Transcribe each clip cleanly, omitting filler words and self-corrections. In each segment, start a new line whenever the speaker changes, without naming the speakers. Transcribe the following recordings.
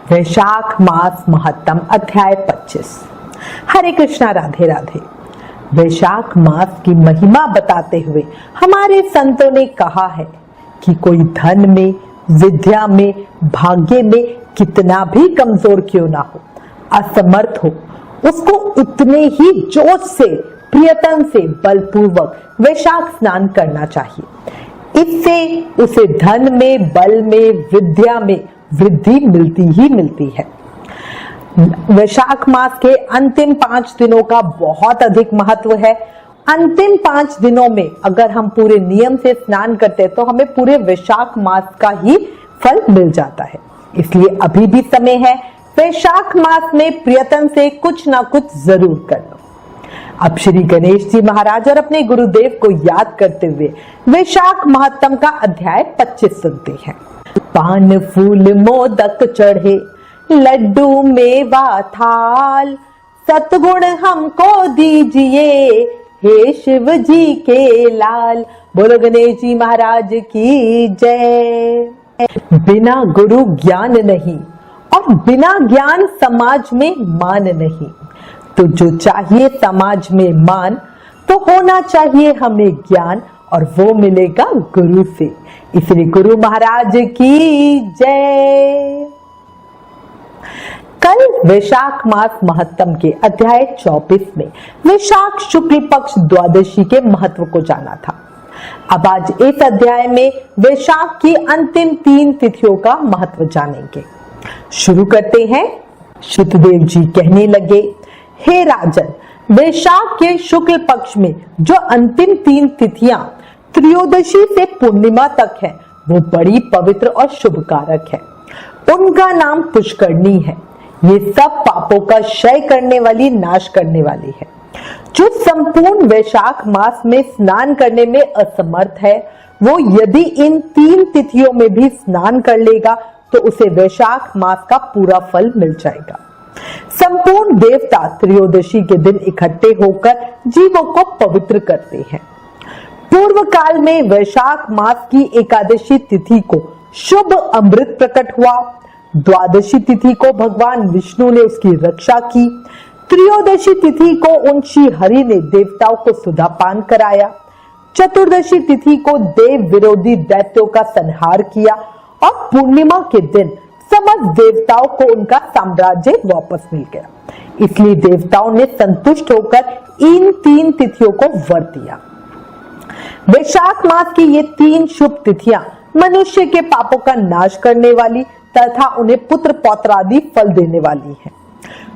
वैशाख मास महत्तम अध्याय 25। हरे कृष्णा, राधे राधे। वैशाख मास की महिमा बताते हुए हमारे संतों ने कहा है कि कोई धन में, विद्या में, भाग्य में कितना भी कमजोर क्यों ना हो, असमर्थ हो, उसको उतने ही जोश से, प्रियतम से बलपूर्वक वैशाख स्नान करना चाहिए। इससे उसे धन में, बल में, विद्या में वृद्धि मिलती ही मिलती है। वैशाख मास के अंतिम 5 दिनों का बहुत अधिक महत्व है। अंतिम 5 दिनों में अगर हम पूरे नियम से स्नान करते हैं तो हमें पूरे वैशाख मास का ही फल मिल जाता है। इसलिए अभी भी समय है, वैशाख मास में प्रियतम से कुछ ना कुछ जरूर कर लो। अब श्री गणेश जी महाराज और अपने गुरुदेव को याद करते हुए वैशाख महत्तम का अध्याय 25 सुनते हैं। पान फूल मोदक चढ़े, लड्डू मेवा थाल, सतगुण हमको दीजिए, हे शिव जी के लाल। बोलो गणेश जी महाराज की जय। बिना गुरु ज्ञान नहीं और बिना ज्ञान समाज में मान नहीं। तो जो चाहिए समाज में मान, तो होना चाहिए हमें ज्ञान, और वो मिलेगा गुरु से। इसलिए गुरु महाराज की जय। कल वैशाख मास महत्तम के अध्याय 24 में वैशाख शुक्ल पक्ष द्वादशी के महत्व को जाना था। अब आज इस अध्याय में वैशाख की अंतिम 3 तिथियों का महत्व जानेंगे। शुरू करते हैं। शुद्धदेव जी कहने लगे, हे राजन, वैशाख के शुक्ल पक्ष में जो अंतिम 3 तिथियां त्रयोदशी से पूर्णिमा तक है, वो बड़ी पवित्र और शुभकारक है। उनका नाम पुष्करणी है। ये सब पापों का क्षय करने वाली, नाश करने वाली है। जो संपूर्ण वैशाख मास में स्नान करने में असमर्थ है, वो यदि इन 3 तिथियों में भी स्नान कर लेगा तो उसे वैशाख मास का पूरा फल मिल जाएगा। संपूर्ण देवता त्रयोदशी के दिन इकट्ठे होकर जीवों को पवित्र करते हैं। पूर्व काल में वैशाख मास की एकादशी तिथि को शुभ अमृत प्रकट हुआ। द्वादशी तिथि को भगवान विष्णु ने उसकी रक्षा की। त्रयोदशी तिथि को उन श्री हरि ने देवताओं को सुधापान कराया। चतुर्दशी तिथि को देव विरोधी दैत्यों का संहार किया और पूर्णिमा के दिन समस्त देवताओं को उनका साम्राज्य वापस मिल गया। इसलिए देवताओं ने संतुष्ट होकर इन 3 तिथियों को वर दिया। वैशाख मास की ये 3 शुभ तिथियां मनुष्य के पापों का नाश करने वाली तथा उन्हें पुत्र पौत्र आदि फल देने वाली है।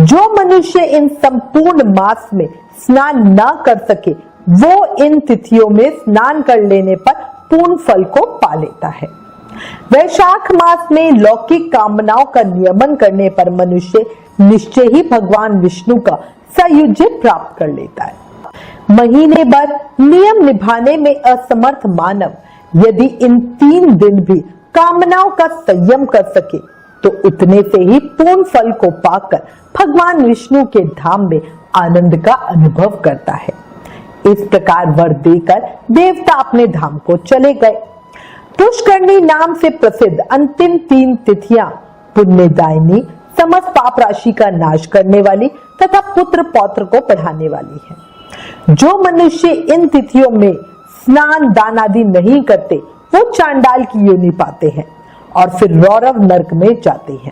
जो मनुष्य इन संपूर्ण मास में स्नान न कर सके, वो इन तिथियों में स्नान कर लेने पर पूर्ण फल को पा लेता है। वैशाख मास में लौकिक कामनाओं का नियमन करने पर मनुष्य निश्चय ही भगवान विष्णु का सायुज्य प्राप्त कर लेता है। महीने भर नियम निभाने में असमर्थ मानव यदि इन 3 दिन भी कामनाओं का संयम कर सके, तो उतने से ही पूर्ण फल को पाकर भगवान विष्णु के धाम में आनंद का अनुभव करता है। इस प्रकार वर देकर देवता अपने धाम को चले गए। पुष्करणी नाम से प्रसिद्ध अंतिम 3 तिथियां पुण्यदायिनी, समस्त पाप राशि का नाश करने वाली तथा पुत्र पौत्र को बढ़ाने वाली है। जो मनुष्य इन तिथियों में स्नान दान आदि नहीं करते, वो चांडाल की योनि पाते हैं और फिर रौरव नरक में जाते हैं।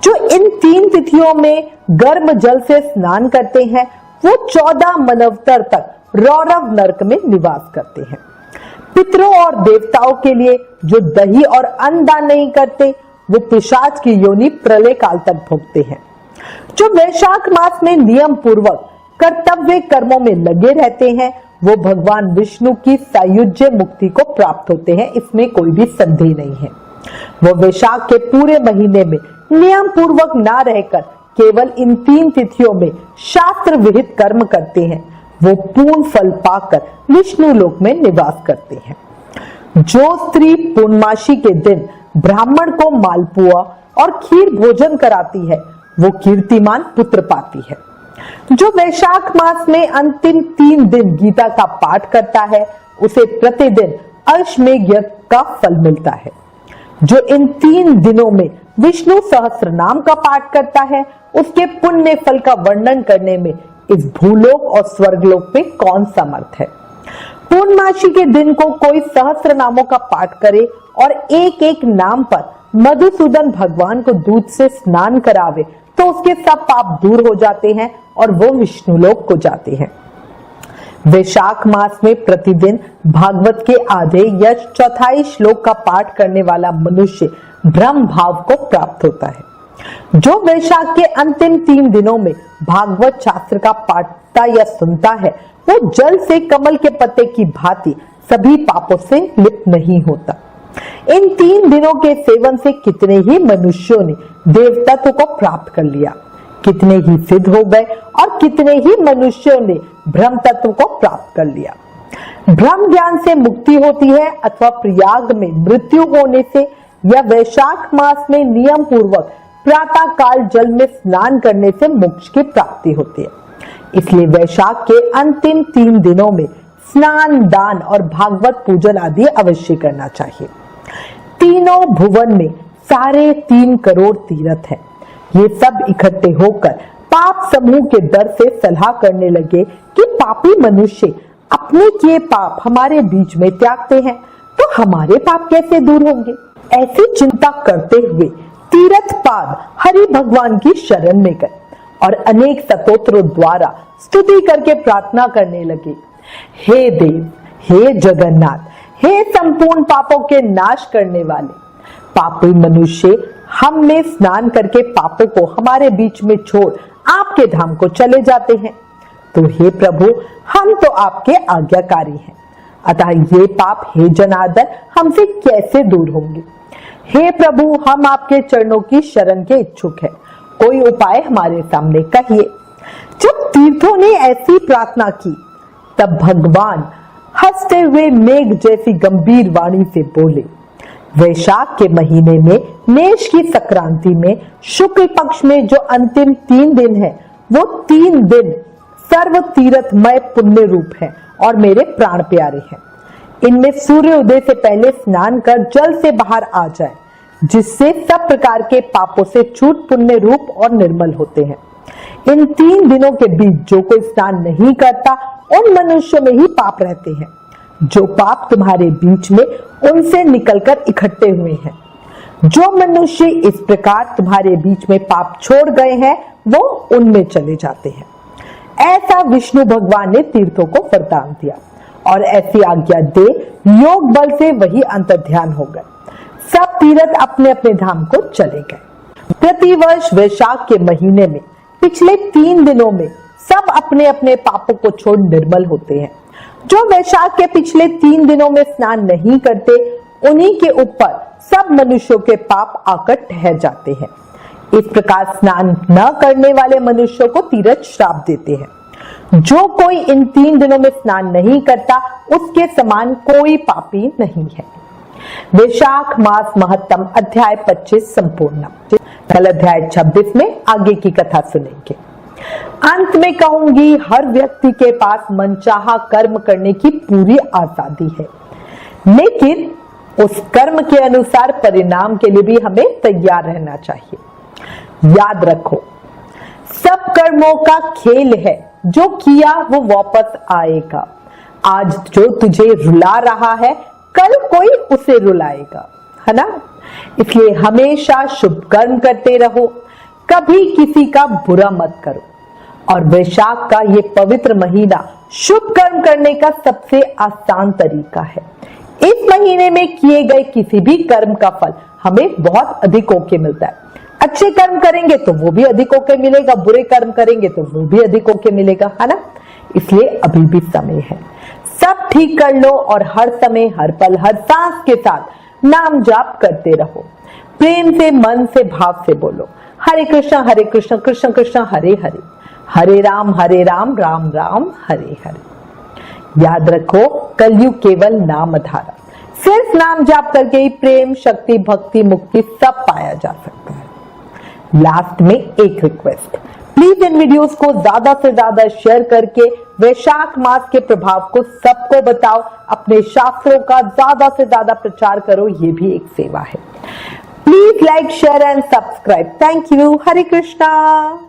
जो इन 3 तिथियों में गर्म जल से स्नान करते हैं, वो 14 मनवतर तक रौरव नरक में निवास करते हैं। पितरों और देवताओं के लिए जो दही और अन्न दान नहीं करते, वो पिशाच की योनि प्रलय काल तक भोगते हैं। जो वैशाख मास में नियम पूर्वक कर्तव्य कर्मों में लगे रहते हैं, वो भगवान विष्णु की सायुज्य मुक्ति को प्राप्त होते हैं। इसमें कोई भी संदेह नहीं है। वो वैशाख के पूरे महीने में नियम पूर्वक ना रहकर केवल इन 3 तिथियों में शास्त्र विहित कर्म करते हैं, वो पूर्ण फल पाकर विष्णु लोक में निवास करते हैं। जो स्त्री पूर्णमासी के दिन ब्राह्मण को मालपुआ और खीर भोजन कराती है, वो कीर्तिमान पुत्र पाती है। जो वैशाख मास में अंतिम 3 दिन गीता का पाठ करता है, उसे प्रतिदिन अश्वमेध यज्ञ का फल मिलता है। जो इन 3 दिनों में विष्णु सहस्त्र नाम का पाठ करता है, उसके पुण्य फल का वर्णन करने में इस भूलोक और स्वर्गलोक में कौन समर्थ है। पूर्णमासी के दिन को कोई सहस्त्र नामों का पाठ करे और एक एक नाम पर मधुसूदन भगवान को दूध से स्नान करावे तो उसके सब पाप दूर हो जाते हैं और वो विष्णुलोक को जाते हैं। वैशाख मास में प्रतिदिन भागवत के आधे या चौथाई श्लोक का पाठ करने वाला मनुष्य ब्रह्म भाव को प्राप्त होता है। जो वैशाख के अंतिम 3 दिनों में भागवत शास्त्र का पाठता या सुनता है वो जल से कमल के पत्ते की भांति सभी पापों से लिप्त नहीं होता। इन 3 दिनों के सेवन से कितने ही मनुष्यों ने देवत्व को प्राप्त कर लिया, कितने ही सिद्ध हो गए और कितने ही मनुष्यों ने ब्रह्म तत्व को प्राप्त कर लिया। ब्रह्म ज्ञान से मुक्ति होती है अथवा प्रयाग में मृत्यु होने से या वैशाख मास में नियम पूर्वक प्रातः काल जल में स्नान करने से मोक्ष की प्राप्ति होती है। इसलिए वैशाख के अंतिम 3 दिनों में स्नान, दान और भागवत पूजन आदि अवश्य करना चाहिए। तीनों भुवन में 3.5 करोड़ तीर्थ हैं। ये सब इकट्ठे होकर पाप समूह के दर से सलाह करने लगे कि पापी मनुष्य अपने किए पाप हमारे बीच में त्यागते हैं तो हमारे पाप कैसे दूर होंगे। ऐसी चिंता करते हुए तीर्थ पाद हरि भगवान की शरण में गए और अनेक स्तोत्रों द्वारा स्तुति करके प्रार्थना करने लगे। हे देव, हे जगन्नाथ, हे संपूर्ण पापों के नाश करने वाले, पापी मनुष्य हम में स्नान करके पापों को हमारे बीच में छोड़ आपके धाम को चले जाते हैं। तो हे प्रभु, हम तो आपके आज्ञाकारी हैं, अतः ये पाप हे जनार्दन हमसे कैसे दूर होंगे। हे प्रभु, हम आपके चरणों की शरण के इच्छुक हैं, कोई उपाय हमारे सामने कहिए। जब तीर्थों ने ऐसी प्रार्थना की तब भगवान हंसते हुए मेघ जैसी गंभीर वाणी से बोले, वैशाख के महीने में मेष की संक्रांति में शुक्ल पक्ष में जो अंतिम 3 दिन है वो 3 दिन सर्व तीर्थमय पुण्य रूप है और मेरे प्राण प्यारे हैं। इनमें सूर्य उदय से पहले स्नान कर जल से बाहर आ जाए, जिससे सब प्रकार के पापों से छूट पुण्य रूप और निर्मल होते हैं। इन 3 दिनों के बीच जो कोई स्नान नहीं करता उन मनुष्यों में ही पाप रहते हैं। जो पाप तुम्हारे बीच में उनसे निकलकर इकट्ठे हुए हैं। जो मनुष्य इस प्रकार तुम्हारे बीच में पाप छोड़ गए हैं वो उनमें चले जाते हैं। ऐसा विष्णु भगवान ने तीर्थों को वरदान दिया और ऐसी आज्ञा दे योग बल से वही अंतर्ध्यान हो गए। सब तीर्थ अपने अपने धाम को चले गए। प्रतिवर्ष वैशाख के महीने में पिछले 3 दिनों में सब अपने अपने पापों को छोड़ निर्मल होते हैं। जो वैशाख के पिछले 3 दिनों में स्नान नहीं करते उन्हीं के ऊपर सब मनुष्यों के पाप आकर ठहर जाते हैं। इस प्रकार स्नान न करने वाले मनुष्यों को तीर्थ श्राप देते हैं। जो कोई इन 3 दिनों में स्नान नहीं करता उसके समान कोई पापी नहीं है। वैशाख मास महत्तम अध्याय 25 संपूर्ण। कल अध्याय 26 में आगे की कथा सुनेंगे। अंत में कहूंगी, हर व्यक्ति के पास मनचाहा कर्म करने की पूरी आजादी है, लेकिन उस कर्म के अनुसार परिणाम के लिए भी हमें तैयार रहना चाहिए। याद रखो, सब कर्मों का खेल है, जो किया वो वापस आएगा। आज जो तुझे रुला रहा है कल कोई उसे रुलाएगा, है ना। इसलिए हमेशा शुभ कर्म करते रहो, कभी किसी का बुरा मत करो। और वैशाख का ये पवित्र महीना शुभ कर्म करने का सबसे आसान तरीका है। इस महीने में किए गए किसी भी कर्म का फल हमें बहुत अधिक होके मिलता है। अच्छे कर्म करेंगे तो वो भी अधिक होके मिलेगा, बुरे कर्म करेंगे तो वो भी अधिक होके मिलेगा, है ना। इसलिए अभी भी समय है, सब ठीक कर लो और हर समय, हर पल, हर सांस के साथ नाम जाप करते रहो। प्रेम से, मन से, भाव से बोलो, हरे कृष्ण कृष्ण कृष्ण हरे हरे, हरे राम राम राम हरे हरे। याद रखो, कलयुग केवल नाम आधार, सिर्फ नाम जाप करके ही प्रेम, शक्ति, भक्ति, मुक्ति सब पाया जा सकता है। लास्ट में एक रिक्वेस्ट, प्लीज इन वीडियोस को ज्यादा से ज्यादा शेयर करके वैशाख मास के प्रभाव को सबको बताओ। अपने शास्त्रों का ज्यादा से ज्यादा प्रचार करो, ये भी एक सेवा है। Please like, share and subscribe. Thank you. Hare Krishna.